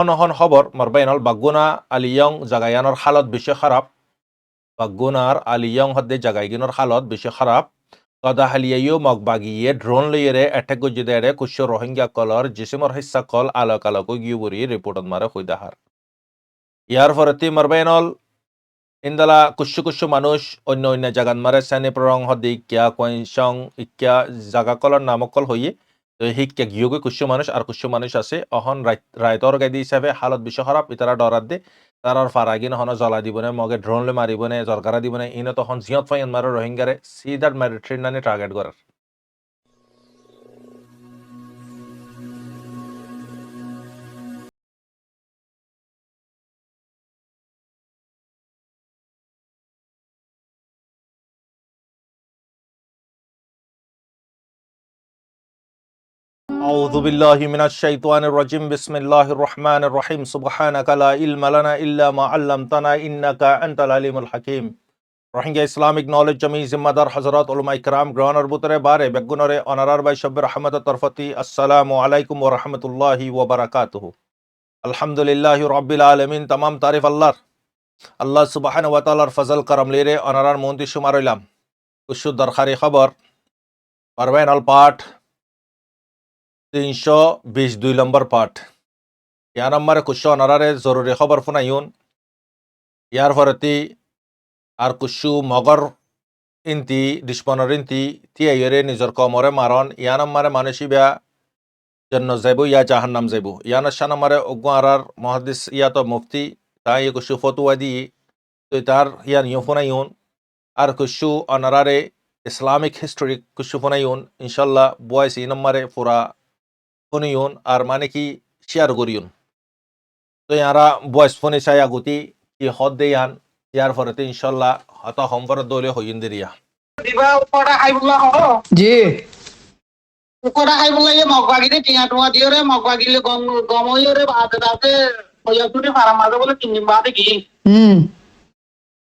নহন খবর মরবাইনল বাগুনা আলিয়ং জাগায়ানোর হালত বেশি খারাপ বাগুনার আলিয়ং হদ্দে জাগাইগিনোর হালত বেশি খারাপ তদা হালিয়াইও মগবাগিয়ে ড্রোন লইয়েরে অ্যাটাক গজিদেরে কুশ্য রোহিঙ্গা কলর জিসিমর হিস্সা কল আলোক আলোক গিউবুরি রিপোর্টত মারে হইদাহার ইয়ার ফরতি মরবাইনল ইন্দালা কুশ্য কুশ্য মানুষ অন্য অন্য জাগান মারে সেনে প্ররং হদ্দে ইকিয়া কইসং ইকিয়া জাগা কলর নামকল হইয়ে হিক্কে গিয়োগে কুশ্য মানুষ আর কুশ্য মানুষ আছে অহন রায়তর গাইদি হিসাবে হালত বেশি খারাপ ইতারা ডরাত দে তারার ফারাগিন হন জ্বলা দিবনে মগে ড্রোনলে মারিবনে জরকারা দিবনে ইনে তখন জিয়ত ফাইন মারো রোহিঙ্গারে সিদার মারি ট্রেন নানি টার্গেট করার أعوذ بالله من الشيطان الرجيم بسم الله الرحمن الرحيم سبحانك لا علم لنا إلا ما علمتنا إنك أنت العليم الحكيم রোহিঙ্গা ইসলামিক নলেজ জমি জিম্মাদার হজরত উলমা ইকরাম গ্রহণের বুতরে বারে বেগুনরে অনারার বাই সব্বির রহমত তরফতি আসসালামু আলাইকুম ওয়া রাহমাতুল্লাহি ওয়া বারাকাতুহু আলহামদুলিল্লাহি রাব্বিল আলামিন तमाम তারিফ আল্লাহর আল্লাহ সুবহানাহু ওয়া তাআলার ফজল করম লিরে অনারার মন্তি শুমারইলাম কুশু দরকারি খবর পারবেন পাঠ 322 নম্বর পাঠ ইয়ার নম্বরে কুশু অনারারে জরুরি খবর ফুনাইউন ইয়ার ফরতি আর কুশু মগর ইন্তি ডিসপনের ইন্তি তিয়াইরে নিজর কমরে মারণ ইয়ান আমারে মানসিবা জন্য যাইব ইয়া জাহান্নাম যাইব ইয়ান শান আমারে অগ্গারার মুহাদ্দিস ইয়াত মুফতি তাই কুশু ফতোয়া দি তো তার ইয়ান ইউফনাইউন আর কুশু অনারারে ইসলামিক হিস্টরি কুশু ফনাইউন ইনশাআল্লাহ বয়স ই নম্বরে পুরা ফনিউন আর মানে কি শেয়ার করিউন তো ইয়ারা বয়স ফনি চাই আগুতি কি হদ দেয়ান ইয়ার ফরতে ইনশাআল্লাহ হত হোমবর দলে হইন দিরিয়া দিবা উপরা আইবুল্লাহ হো জি উপরা আইবুল্লাহ এ মগবাগিতে টিয়া টুয়া দিওরে মগবাগিলে গমইরে বাদ দাতে হইয়াতুরে ফারামাদে বলে তিন দিন বাদে কি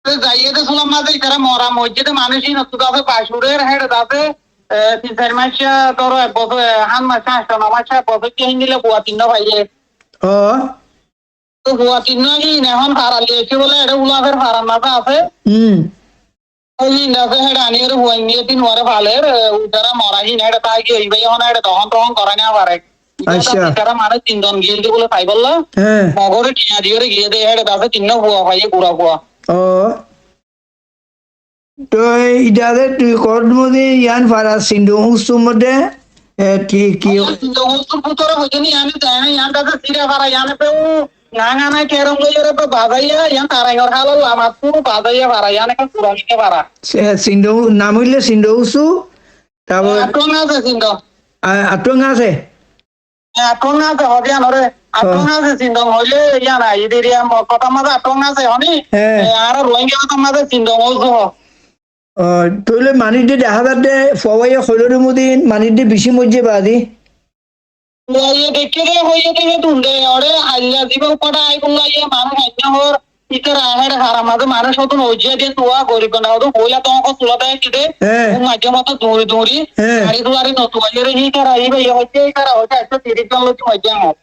যাইয়ে দে সুলাম মাদে ইতারা মরা মসজিদে মানুষই নতু দাতে পাশুরের হেড দাতে তিন চার মাস তোর বছর হান মাস আসতো না মাস বছর কি হিন্দিলে বুয়া তিন ভাইয়ে তো বুয়া তিন কি এখন হারালি এসে বলে এটা উলাফের ফারামাদা আছে ওই নাসে হেড আনিয়ে বুয়া নিয়ে তিন ওরে ফালের উতারা মরাহি না এটা তাই কি হইবে এখন এটা তখন তখন করে না পারে আচ্ছা তারা মানে তিনজন গিয়ে বলে পাই বললো মগরে টিয়া দিয়ে গিয়ে দে হেড দাসে তিন বুয়া ভাইয়ে পুরা বুয়া তো ইদারে তুই কত মধ্যে ইয়ান ফারা সিন্ধু হুসুম মধ্যে কি কি সিন্ধু হুসুম পুতরে হইনি আমি জানি ইয়ান দাসে সিরা ফারা ইয়ানে পে নাঙা না কেরম লইরে তো বাজাইয়া ইয়ান তারাইর হালো লামাতু বাজাইয়া ফারা ইয়ানে কা পুরানিকে ফারা সিন্ধু নাম হইলে সিন্ধু হুসু তারপর আটঙ্গা আছে সিন্ধু আটঙ্গা আছে আটঙ্গা আছে হদিয়ান ওরে আটঙ্গা আছে সিন্ধু হইলে ইয়ানা ইদিরিয়া কথা মাঝে আটঙ্গা আছে হনি আর রোহিঙ্গা কথা মাঝে সিন্ধু হুসু তইলে মানিতে দেখা যাতে ফওয়াইয়া খৈলর মুদিন মানিতে বেশি মজ্জে বাদি ওই দেখে রে হইয়ে দেখে তুললে ওরে আল্লাহ দিব পড়া আইবুল্লাহ ইয়ে মানুষ আইনাহর ইতার আহের হারামাদে মানুষ হতো নজিয়া দিয়ে তোয়া গরিব না হতো হইলা তোমাকে তুলা দেয় কিদে মাঝে মতো দৌড়ি দৌড়ি গাড়ি দুয়ারে নতুয়া ইয়ে হি করা ইবে ইয়ে হচ্ছে এই করা হচ্ছে 130 জন লোক মজা হয়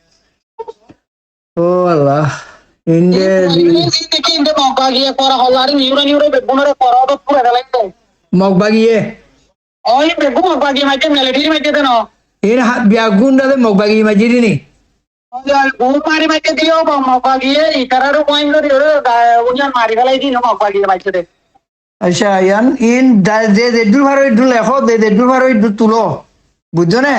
ও আল্লাহ ইন্ডে দেখি ইন্ডে মক্কা গিয়ে করা হলারি নিউরে বেগুনরে করা তো পুরো গেলাইতো মগবাগিয়ে ওই বেগুন মক্কা গিয়ে মাইতে মিলিটারি মাইতে দেন এর বিয়াগুন দাদে মগবাগি মাজিরি নি মারি মাইতে দিও মক্কা গিয়ে ইতারারও পয়েন্ট করে উনিয়ান মারি ফেলাই দিন মক্কা গিয়ে মাইতে দে আচ্ছা ইয়ান ইন যে দেদুর ভারো ইদু লেখো দে দেদুর ভারো ইদু তুলো বুঝছো না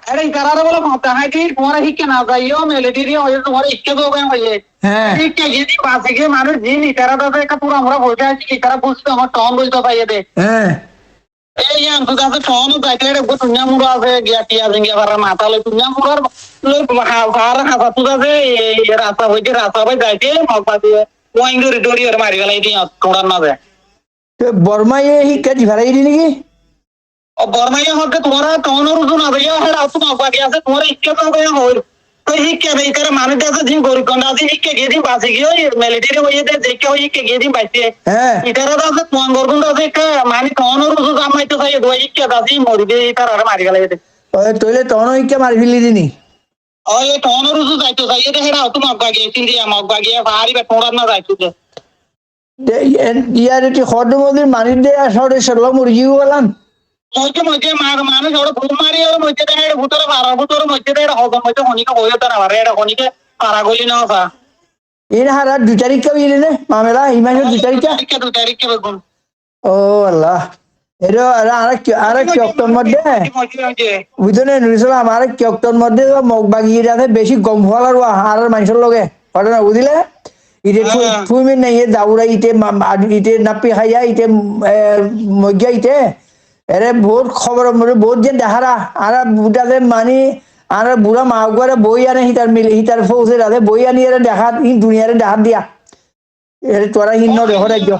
আরে ইতারারও বলে মক্কা হাই কি তোমার হিকে না যাইও মিলিটারি হয়ে তোমার ইকে তো কেন হয়ে হ্যাঁ হিকে যদি পাশে গিয়ে মানুষ জিন ইতারা দাদা একটা পুরো আমরা বলতে আছি ইতারা বুঝতে আমার টন বলতে পাইয়ে দে হ্যাঁ এই ইয়ান তো দাদা টন যাইতে রে দুনিয়া মুড়া আছে গিয়া টিয়া জিঙ্গা ভাড়া মাথা লই দুনিয়া মুড়ার লই ভাড়া হাসা তো দাদা এই রাস্তা হইতে রাস্তা ভাই যাইতে মক্কা দিয়ে ওয়াইঙ্গুরি ডরি ওর মারি গলাই দিয়া কোড়ার না যায় তো বর্মায়ে হিকা দি ভাড়াই দি নাকি ও বর্মায়ে হতে তোমার টনর উজু না দেয়া হেড আসু মক্কা গিয়া আছে তোমার ইচ্ছা তো কই হই তো হিকে দেই করে মানুষ আছে জিন গরি কোন্ডা আছে হিকে গিয়ে দিন বাসে গিয়ে মিলিটারি হইয়ে দে দেখে হই হিকে গিয়ে দিন বাইতে হ্যাঁ ইতারা আছে তোমার গরগুন আছে কে মানে টনর উজু জামাইতে চাই দই হিকে দাসি মরি দে ইতারা মারি গলাই দে তইলে তন হিকা মারি ফেলি দিনি ওই টোন রুজু যাইতো যাই এটা হেডা হতো মগবাগিয়ে চিন্দিয়া মগবাগিয়ে ভারি বে টোড়ার না যাইতো যে ইয়ার এটি হদমদের মানির দে আসরে সরল মুরগি বলান মধ্যে মধ্যে মানুষ ওরা ঘুম মারি ওর মধ্যে দেয় ভুতরে পাড়া ভুতরে মধ্যে দেয় হগম মধ্যে হনিকে বই হতো না পারে এটা হনিকে পাড়া গলি না ফা এর হারা 2 তারিখ ইরে নে মামেলা এই মাসের 2 তারিখ 2 তারিখে বেগুন ও আল্লাহ এর আর কি অক্টোবর মধ্যে বুঝনে নুরিসল আমার কি অক্টোবর মধ্যে মগ বাগিয়ে যাতে বেশি গম ফলার আর মানুষের লগে ঘটনা বুঝিলে ইতে ফুইমি নাই দাউরা ইতে ইতে নাপি খাইয়া ইতে মজ্ঞা ইতে এরে বহুত খবর মধ্যে বহুত যে দেখারা আর বুটাতে মানি আর বুড়া মাগুয়ারে বই আনে হিতার ফৌসে রাতে বই আনি এর দেখা দুনিয়ারে দেখা দিয়া এর তোরা হিন্ন দেখো রাজ্য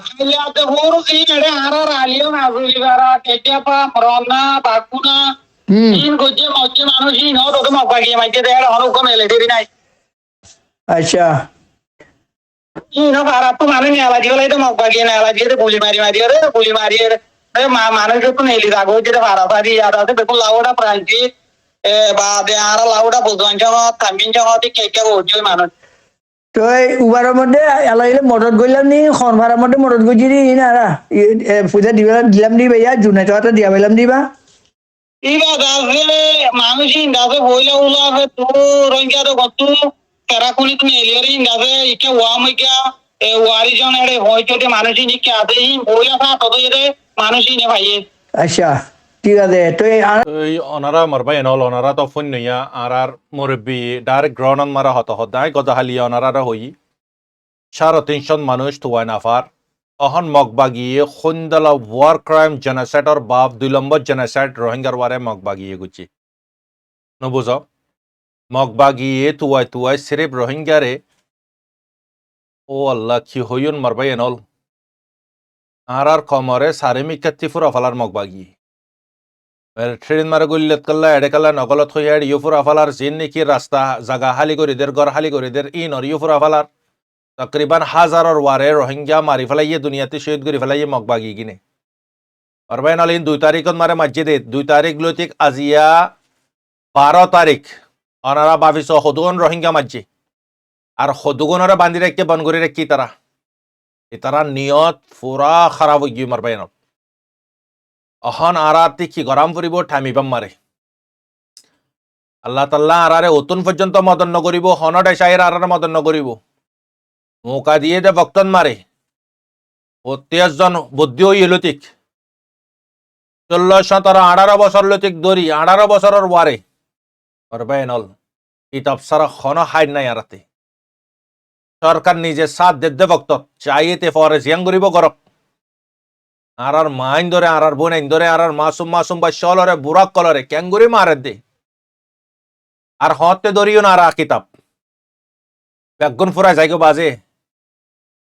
আতে হোরু সিন এডে আরার আলিও না জুলিবারা কেটিয়াপা মরনা বাকুনা ইন গজ্জে মজ্জে মানুষই ন তো মগবাগিয়ে মাইতে দেয় হনু কম এলে দেরি নাই আচ্ছা ইনো পারা তো মানে নেলা দিও লাই তো মগবাগিয়ে নেলা দিয়ে গুলি মারি রে গুলি মারি মানুষ তো নেলি রাগো যেটা পারা পারি আর আছে বেকুন লাউডা প্রান্তি বা দে আর লাউডা বুঝন জমা তামিন জমা দি কেকে বলছো মানুষ তো উবারের মধ্যে এলাইলে মদত গইলাম নি খন ভাড়ার মধ্যে মদত গইছি নি না পূজা দিলাম দি ভাইয়া জুনাই তো দিয়া পাইলাম দিবা ইবা দাসে মানুষই দাসে বইলা উলা তো রঙ্গা তো গত তেরাকুনি তুমি এলিয়ারি দাসে ইকে ওয়ামিকা ওয়ারি জন এড়ে হয়তো মানুষই নিকে আদে বইলা থা তত এরে মানুষই নে ভাইয়ে আচ্ছা ঠিক আছে তো এই অনারা মারবাই নল অনারা তো ফোন নইয়া আর মুরব্বী ডাইরেক্ট গ্রহণ মারা হত হদায় গজাহালিয়া অনারা হই 350 মানুষ তুয়াই নাফার অহন মগবাগিয়ে খুন্দলা ওয়ার ক্রাইম জেনোসাইডর বাপ 2 নম্বর জেনোসাইড রোহিঙ্গার ওয়ারে মগবাগিয়ে গুছি নবুঝ মগবাগিয়ে তুয়াই সিরিফ রোহিঙ্গারে ও আল্লাহ কি হইন মারবাই নল আর কমরে সারেমি কাত্তিফুর আফালার মগবাগিয়ে ট্রেন মারে গুল্লত কাল্লা এডে কাল্লা নগলত হইয়া ইউফুর আফালার জিন নাকি রাস্তা জাগা হালি করে দের ঘর হালি করে দের ইনর ইউফুর আফালার তকরিবান হাজারর ওয়ারে রোহিঙ্গা মারি ফেলাইয়ে দুনিয়াতে শহীদ করে ফেলাইয়ে মগবাগি কিনে পারবাইন আলিন 2 তারিখত মারে মসজিদে 2 তারিখ লতিক আজিয়া 12 তারিখ অনারা বাফিস হদুগন রোহিঙ্গা মাঝে আর হদুগনরে বান্ধি রেখে বন করে রেখি তারা নিয়ত পুরা খারাপ হয়ে গিয়ে মারবাইন অহন আরাতি কি গরম ফুরিব ঠামিবাম মারে আল্লাহ তাল্লাহ আরারে অতুন পর্যন্ত মদন নকরিব হনডে শাহের আরারে মদন নকরিব মৌকা দিয়ে দে বক্তন মারে 32 জন বুদ্ধি হই লতিক 16 17 18 বছর লতিক দরি 18 বছরের ওয়ারে করবে নল কিতাব সারা খন হাই নাই আরাতে সরকার নিজে সাথ দে বক্ত চাইতে ফরে জিয়াং করিব গরক আর মাইন ধরে আর বোন ধরে আর মাসুম বা শলরে বুরাক কলরে ক্যাঙ্গুরি মারে দে আর হতে ধরিও না আর কিতাব বেগুন ফুরা যাইগো বাজে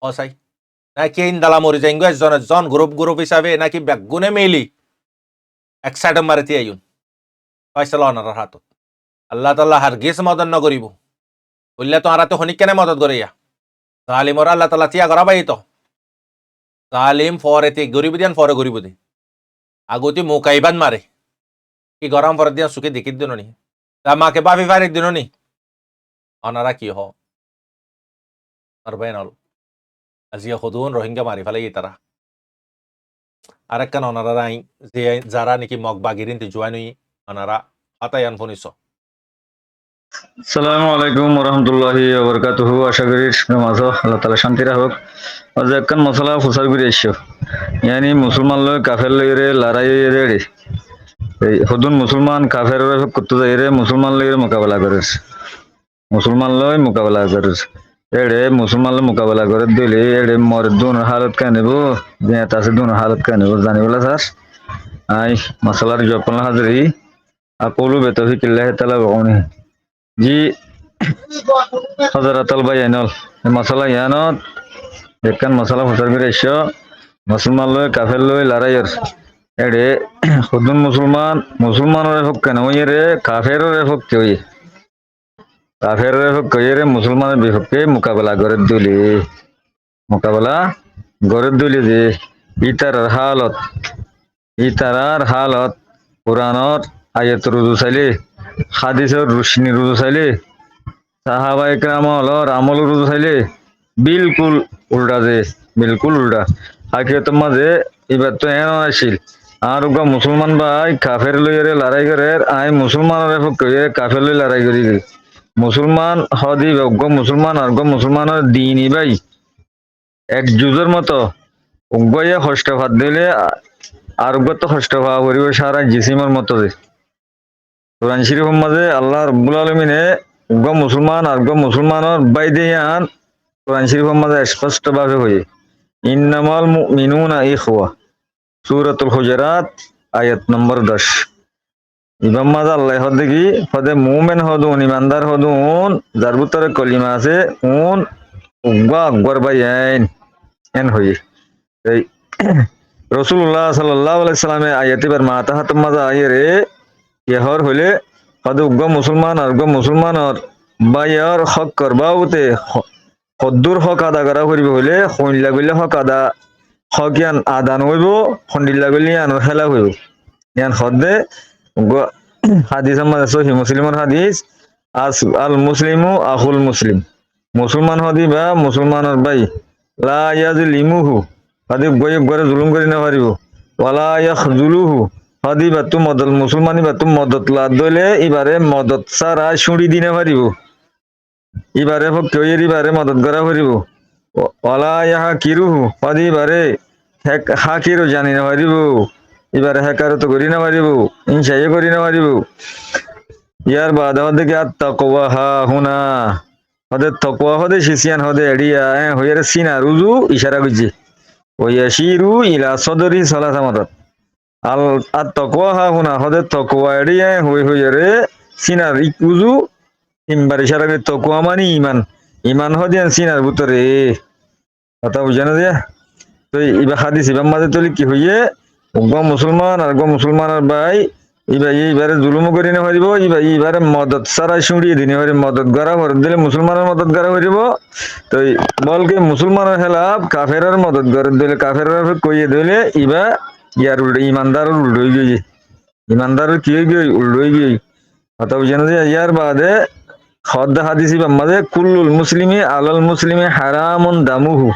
অসাই নাকি ইন্দালা মরি যাইগো জন গ্রুপ হিসাবে নাকি বেগুনে মেলি এক সাইডে মারিতে আইন ফয়সালা অনার হাতত আল্লাহ তাল্লাহ হারগিস মদন নকরিব বললে তো আরাতে হনিক কেনে মদত করিয়া জালিমর আল্লাহ তাল্লাহ তিয়া করা পাই তো জালিম ফরেতে গরিব দিয়ান ফরে গরিব দে আগতি মুকাইবান মারে কি গরম ফরে দিয়া সুখে দেখিত দিন নি তা মাকে বাফি ফারিক দিন নি অনারা কি হ আর বেনল আজিয়া হদুন রোহিঙ্গা মারি ফেলাই তারা আরেকখান অনারা নাই যে যারা নাকি মগবাগিরিন জুয়াই নই অনারা হাতায়ান ফোনিস আসসালামু আলাইকুম ওরহমতুল্লাহি ওবরকাতুহু আশা করি নামাজও আল্লাহ তাআলা শান্তি রাখুক আজ একখান মশলা ফুসার করে এসছো ইয়ানি মুসলমান লয় কাফের লয় রে লড়াই রে এই হদুন মুসলমান কাফের করতে যাই রে মুসলমান লয় মোকাবেলা করে মুসলমান লয় মোকাবেলা করে এড়ে মুসলমান লয় মোকাবেলা করে দিলে এড়ে মর দুন হালত কা নেব বিয়া তাসে দুন হালত কা নেব জানি বলা স্যার আই মশলার জপন হাজরি আকলু বেতফিকিল্লাহ তাআলা বউনি জি হযরত আল বায়ানল মশলা ইয়ানত একখান মশলা ফসল করে এসো মুসলমান লয় কাফের লয় লড়াইয়ের এড়ে খুদুন মুসলমানের হক কেন ওই রে কাফেরের হক ওই কাফেরের হক রে মুসলমানের বিপক্ষে মোকাবেলা করে দিলি যে ইতারার হালত কোরআনত আয়াত রুজু চাইলে হাদিসের রুশনি রুজু চাইলে সাহাবা একরাম হলো আমল রুজু চাইলে বিলকুল উল্টা যে বিলকুল উল্টা হাকিয়তের মাঝে এবার তো এন আসিল আর ওগা মুসলমান ভাই কাফের লইয়ারে লড়াই করে আই মুসলমানের পক্ষে কাফের লই লড়াই করি মুসলমান হদি অজ্ঞ মুসলমান অর্ঘ মুসলমানের দিনই ভাই এক যুগের মতো অজ্ঞয়ে হষ্ট ভাত দিলে আরোগ্য তো হষ্ট ভাবা করিব সারা জিসিমের মতো যে কোরআন শরীফের মাঝে আল্লাহ রব্বুল আলমিনে অজ্ঞ মুসলমান অর্ঘ মুসলমানের বাইদে আন কোরআন শরীফের মাঝে স্পষ্ট ভাবে হয়ে ইন্নামাল মুমিনুনা ইখওয়া সূরাতুল হুজুরাত আয়াত নম্বর 10 ইমাম মাযা আল্লাহ হদে কি হদে মুমিন হদুন ইমানদার হদুন যার ভিতরে কলিমা আছে উন উগা আকবর বাইন এন হই এই রাসূলুল্লাহ সাল্লাল্লাহু আলাইহি সাল্লামে আয়াতিবার মাতা হাত মাযা আইরে কেহর হইলে হদে উগা মুসলমান অর্ঘ মুসলমানর বাইয়ার হক করবাউতে হদ্দুর হক আদা করা করিব হইলে হইলা গইলে হক আদা হক ইয়ান আদান হইব হন্ডিল্লা গইলে ইয়ান হেলা হইব ইয়ান হদে হাদিস আমাদের সহি মুসলিমের হাদিস আল মুসলিমু আহুল মুসলিম মুসলমান হদি বা মুসলমানের ভাই লা ইয়াজলিমুহু হদি গয়ে গরে জুলুম করি না পারিব ওয়ালা ইয়াখজুলুহু হদি বা তু মদত মুসলমানি বা তু মদত লা দইলে ইবারে মদত সারা শুড়ি দিনে পারিব ইবারে পক্ষে ইবারে মদত করা পারিব ওয়ালা ইয়াহা কিরুহু হদি ইবারে হাকিরও জানি না পারিব এবারে হ্যাকারও তো করি না পারিব হিংসাই করি না পারিব ইয়ার বাদ হদে কি আত্তাকওয়া হা হুনা হদে তকওয়া হদে শিসিয়ান হদে এডিয়া হইয়ারে সিনা রুজু ইশারা করছে ওয়াশিরু ইলা সদরি সালাসা মারাত আল আত্তাকওয়া হা হুনা হদে তকওয়া এডিয়া হইয়ারে সিনার রুজু তিনবার ইশারা করে তকওয়া মানে ইমান ইমান হদিয়ান সিনার ভিতরে কথা বুঝানো দিয়া তো ইবা হাদিস ইবাম মাঝে তলি কি হইয়ে অজ্ঞ মুসলমান আর মুসলমানের ভাই এইবারে জুলুম করি না পারিব এইবারে মদত সারা শুড়িয়ে দিনে পারি মদত গড়া ভর দিলে মুসলমানের মদত গড়া পারিব তো বলকে মুসলমানের খেলাফ কাফেরের মদত গড়ে দিলে কাফেরের কইয়ে দিলে ইবা ইয়ার উল্টো ইমানদারের উল্টো হয়ে গিয়ে ইমানদারের কি হয়ে গিয়ে উল্টো হয়ে গিয়ে কথা বুঝেন যে ইয়ার বাদে হদ হাদিস ইবাম মাঝে কুল্লুল মুসলিমি আলাল মুসলিমি হারামুন দামুহু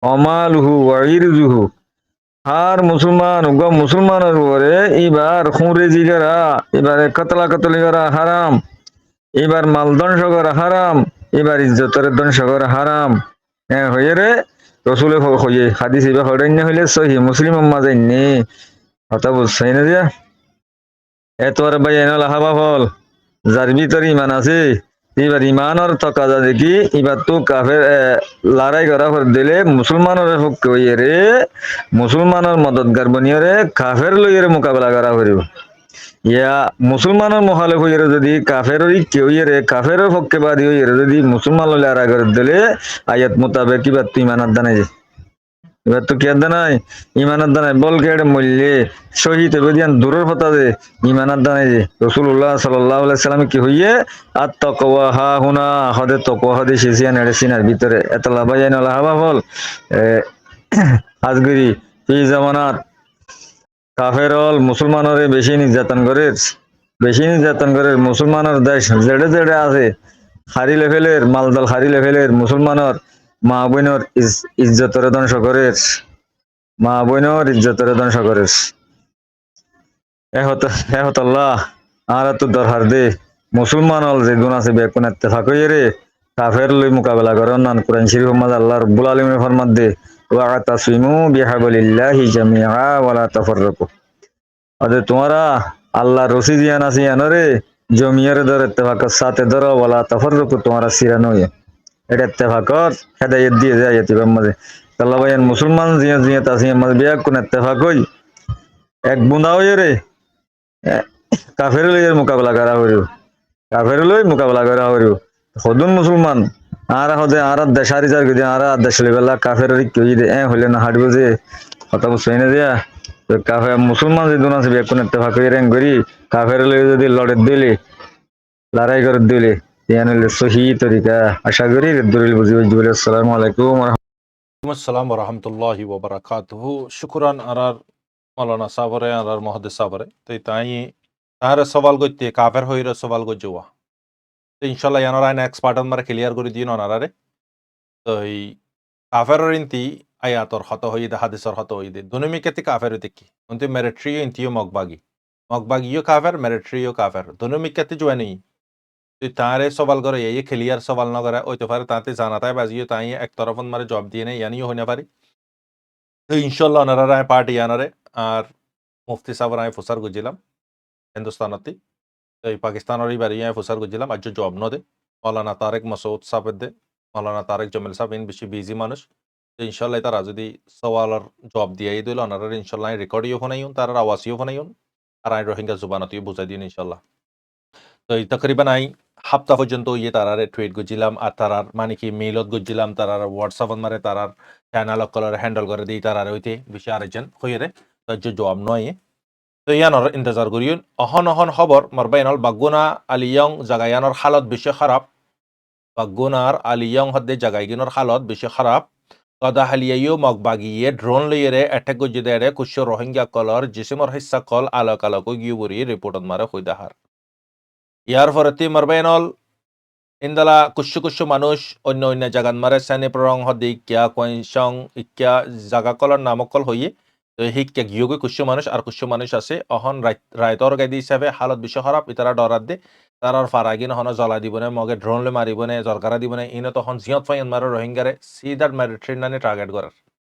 অমালুহু ওয়াইরজুহু আর মুসলমান উগা মুসলমানের উপরে এবার খুঁড়েজি করা এবারে কতলা কতলি করা হারাম এবার মাল ধ্বংস করা হারাম এবার ইজ্জতের ধ্বংস করা হারাম হ্যাঁ হয়ে রে রসুলে হয়ে হাদিস এবার হড়াইন্য হইলে সহি মুসলিম মাঝে নে কথা বুঝছাই না দিয়া এত আর ভাই এনাল হাবা ফল যার ভিতরে ইমান আছে এবার ইমানের তকাজা দেখি এবার তো কাফের লড়াই করা করে দিলে মুসলমানের পক্ষে হইয়ে রে মুসলমানের মদতগার বনিয়ে রে কাফের লইয়ে মোকাবেলা করা করিব ইয়া মুসলমানের মহালেফ হইয়ে যদি কাফের কেউ রে কাফের পক্ষে বাদী হইয়ে যদি মুসলমান লড়াই করে দিলে আয়াত মোতাবেক এবার তো ইমানের দানে যে এবার তো কি নাই ইমানের দানাই বলকে এটা মূল্যে শহীদ বেদিয়ান দূরের কথা যে ইমানের দানাই যে রাসূলুল্লাহ সাল্লাল্লাহু আলাইহি সাল্লাম কি হইয়ে আত্তাকওয়া হা হুনা হদে তাকওয়া হদে শিসিয়ান এর সিনার ভিতরে এতলা বায়ান আলা হাবা ফল আজগরি এই জামানাত কাফেরল মুসলমানরে বেশি নির্যাতন করে মুসলমানের দেশ জেডে জেডে আছে হারি লেভেলের মালদল হারি লেভেলের মুসলমানের মা বোনের ইজ্জতের ধ্বংস করে মা বোনের ইজ্জতের ধ্বংস করে এহতাল্লাহ আর তো দরকার দে মুসলমান হল যে গুণ আছে বেকুন ইত্তেফাক হইয়ে রে কাফের লই মোকাবেলা করেন না কোরআন শরীফ মাঝে আল্লাহ রাব্বুল আলামিনের ফরমান দে ওয়াতাসিমু বিহাবলিল্লাহি জামিআ ওয়ালা তাফাররাকু আদে তোমরা আল্লাহ রশি জিয়ান আছে আনরে জমিয়ার ধরে ইত্তেফাকের সাথে ধরো ওয়ালা তাফাররাকু তোমরা সিরা নয় এটা ইত্তেফাকর হেদায়েত দিয়ে যায় ইতিবাম মাঝে আল্লাহ ভাইয়ান মুসলমান জিয়া জিয়া তাসিয়ার মাঝে বিয়া কোন ইত্তেফাক হই এক বুন্দা হইয়ে রে কাফের লইয়ের মোকাবেলা করা হইব কাফের লই মোকাবেলা করা হইব হদুন মুসলমান আর হদে আর দেশারি যার গদি আর দেশ লেবেলা কাফের কি দে হইলে না হাঁটব যে কথা বুঝছই না দিয়া কাফের মুসলমান যে দুন আছে বেকুন ইত্তেফাক হই রেং করি কাফের লই যদি লড়ে দিলে লড়াই করে দিলে ইয়ান হইলে সহি তরিকা আশা করি দলিল বুঝি বলে আসসালামু আলাইকুম আসসালামু রহমতুল্লাহি ওয়া বারাকাতুহু শুকরান আরার মাওলানা সাবরে আরার মুহাদ্দিস সাবরে তো তাই তাহারে সওয়াল করতে কাফের হইরে সওয়াল গজুয়া তো ইনশাল্লাহ ইয়ানোর আইন এক্সপার্ট মারে ক্লিয়ার করে দিন অনারারে তো এই কাফেরর ইন্তি আয়াতর হত হইদে হাদিসর হত হইদে দুনুমি কেতি কাফের হইতে কি কিন্তু মেরিট্রিও ইন্তিও মগবাগিও কাফের মেরিট্রিও কাফের দুনুমি কেতি জোয়ানি তুই তারে সবাল করে এই ক্লিয়ার সবাল না করে ওইতে পারে তাতে জানাতায় বাজিও তাই এক তরফন মারে জব দিয়ে নেই ইয়ানিও হইনা পারি তো ইনশাল্লাহ অনারা আয় পার্টি ইয়ানারে আর মুফতি সাহেবের আয় ফুসার গুজিলাম হিন্দুস্তানতি তো এই পাকিস্তানের এই বাড়ি আয় ফুসার গুজিলাম আজ জব ন দে মৌলানা তারেক মাসুদ সাহেব দে মৌলানা তারেক জমিল সাহেব ইন বেশি বিজি মানুষ তো ইনশাল্লাহ তারা যদি সওয়ালার জব দিয়ে দিল ওনারা ইনশাল্লাহ রেকর্ডিও ফোনাইন তার আওয়াজও ফোনাইন আর আই রোহিঙ্গা জুবানতিও বুঝাই দিন ইনশাল্লাহ তো এই তকরিবান আই হাপ্তা পর্যন্ত ইয়ে তারারে টুইট গুজিলাম আর তারার মানে কি মেইলত গুজিলাম তারার হোয়াটসঅ্যাপ মারে তারার চ্যানেল কলার হ্যান্ডেল করে দিই তারার হইতে বেশি আরেকজন হইয়ে রে তো জবাব নয় তো ইয়ানোর ইন্তজার করিউন অহন খবর মরবাইনল বাগুনা আলিয়ং জাগায়ানোর হালত বেশি খারাপ বাগুনার আলিয়ং হদ্দে জাগাইগিনোর হালত বেশি খারাপ কদা হালিয়াইও মগবাগিয়ে ড্রোন লইয়েরে অ্যাটাক গজি দেড়ে কুশ রোহিঙ্গা কলর জিসিমর হিস্সা কল আলোক আলোক গিয়ে বরি রিপোর্টত মারে হইদাহার ইয়ার ফরতি মরবাইনল ইন্দালা কুশু মানুষ অন্য জাগান মারে শ্রেণী প্ররং হদ্দি ইকিয়া কইসং ইকিয়া জাগা কলর নামকল হইয়ে তো হিক্কে গিয়োগে কুশু মানুষ আছে অহন রায়তর গাইদি হিসাবে হালত বেশি খারাপ ইতারা ডরাত দে তারার ফারাগিন হন জ্বলা দিবনে মগে ড্রোনলে মারিবনে জরকারা দিবনে ইনে তখন জিয়ত ফাইন মারে রোহিঙ্গারে সিদার মারি ট্রেন নানি টার্গেট করার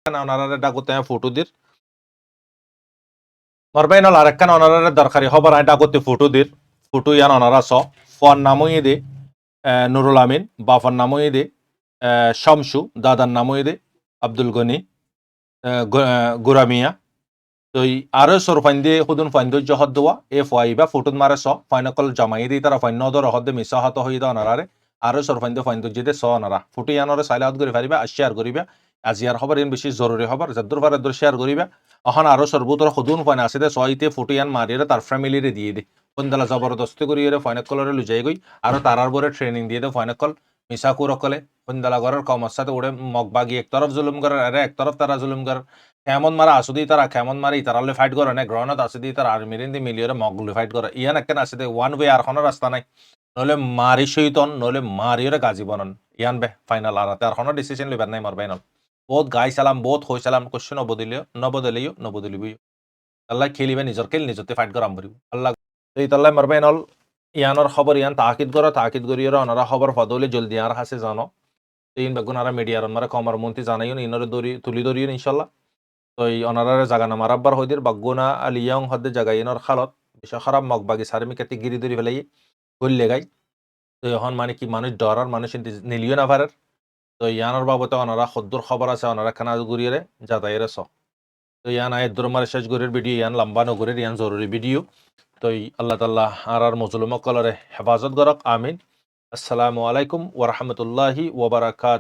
ওনারারে ডাকুতে ফটো দির মরবাইনল আরেকখান ওনারারে দরকারি খবর আই ডাকুতে ফটো ইয়ান ওনারা স ফোন নামই দে নুরুল আমিন বাফার নামই দে শামসু দাদার নামই দে আব্দুল গনি গুরামিয়া তো আরো সর ফাইন্দে হুদুন ফাইন্দ জহদ দেওয়া এ ফাইবা ফুটুন মারে স ফাইনকল জামাই দি তারা ফাইন নদর হদে মিসা হাত হই দাও নারারে আরো সর ফাইন্দ জিদে স নারা ফুটু ইয়ানরে সাইলাত করি ফারিবা আর শেয়ার করিবা আজিয়ার খবর ইন বেশি জরুরি খবর যদ্দুর ফারে দূর শেয়ার করিবা এখন আরো সর্বতর হুদুন ফাইন আছে দে সইতে ফুটু ইয়ান মারিরে তার ফ্যামিলিরে দিয়ে দে কোনদালা জবরদস্তি করিয়ে ফাইনকলরে লুজাই গই আর তারার বরে ট্রেনিং দিয়ে দে ফাইনকল মিসা কুরকলে কোনদালা ঘরের কমর সাথে উড়ে মগবাগি এক তরফ জুলুম করে আরে এক তরফ তারা জুলুম করে কেমন মারা আসুদি তারা কেমন মারি তারালে ফাইট করে না গ্রহণত আসুদি তারা আর্মিরিন দি মিলিয়রে মগলে ফাইট করে ইয়ান একখান আসে ওয়ান ওয়ে আর কোনো রাস্তা নাই নলে মারি সইতন নলে মারিয়রে গাজী বনন ইয়ান বে ফাইনাল আর আর কোনো ডিসিশন লিবার নাই মার বাইনাল বহুত গাই সালাম বহুত হই সালাম কোশ্চেন নবদলিও আল্লাহ খেলিবে নিজর খেল নিজতে ফাইট করাম বরিব আল্লাহ এই তাল্লাহ মার বাইনাল ইয়ানোর খবর ইয়ান তাকিদ করিয়ে ওনারা খবর ফদলে জলদি আর হাসে জানো তিন বেগুন আর মিডিয়ার মারা কমর মন্ত্রী জানাইন ইনরে তুলি ধরিও ইনশাল্লাহ তো এই অনারারে জাগানা মারাব্বার হইদের বাগুনা আলিয়ং হদ্দে জাগাইনর খালত বেশ খারাপ মগবাগি সারমি কেতে গিরি ধরি ফেলাই গল্লে গাই তো এখন মানে কি মানুষ ডরার মানুষ নিলিও না পারার তো ইয়ানোর বাবতে অনারা সদ্দুর খবর আছে অনারা খানা ঘুরিয়ে যাতাইরে স তো ইয়ান আয় দুরমার শেষ ঘুরের ভিডিও ইয়ান লম্বা নগরের ইয়ান জরুরি ভিডিও তো আল্লাহ তাল্লাহ আর মজলুম কলরে হেফাজত করক আমিন আসসালামু আলাইকুম ওরহমতুল্লাহি ওবরাকাত